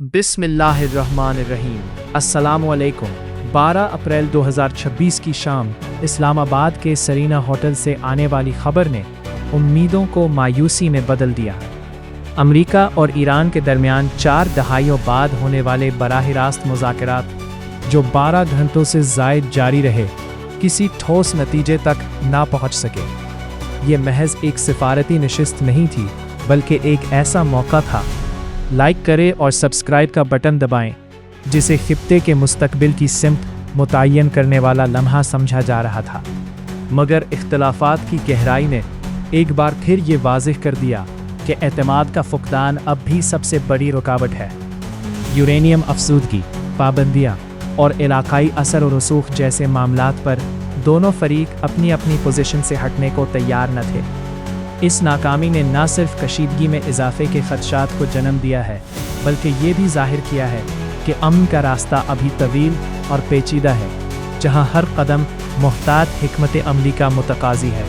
बिस्मिल्लाहिर्रहमानिर्रहीम। अस्सलामु अलैकुम। 12 अप्रैल 2026 की शाम इस्लाम आबाद के सरीना होटल से आने वाली खबर ने उम्मीदों को मायूसी में बदल दिया। अमेरिका और ईरान के दरमियान 4 दहाइयों बाद होने वाले बराह रास्त मुज़ाकरात, जो 12 घंटों से ज़ायद जारी रहे, किसी ठोस नतीजे तक ना पहुंच सके। ये महज एक सिफारती नशिस्त नहीं थी, बल्कि एक ऐसा मौका था। लाइक करें और सब्सक्राइब का बटन दबाएं, जिसे खित्ते के मुस्तकबिल की सिमत मुतय्यन करने वाला लम्हा समझा जा रहा था। मगर इख्तलाफात की गहराई ने एक बार फिर ये वाज़ेह कर दिया कि एतमाद का फुकदान अब भी सबसे बड़ी रुकावट है। यूरेनियम अफसूदगी, पाबंदियाँ और इलाकाई असर और रसूख जैसे मामलात पर दोनों फरीक अपनी अपनी पोजीशन से हटने को तैयार न थे। इस नाकामी ने न सिर्फ कशीदगी में इजाफे के खदशात को जन्म दिया है, बल्कि ये भी जाहिर किया है कि अमन का रास्ता अभी तवील और पेचीदा है, जहाँ हर कदम मुहतात हिकमत अमली का मुतकाज़ी है।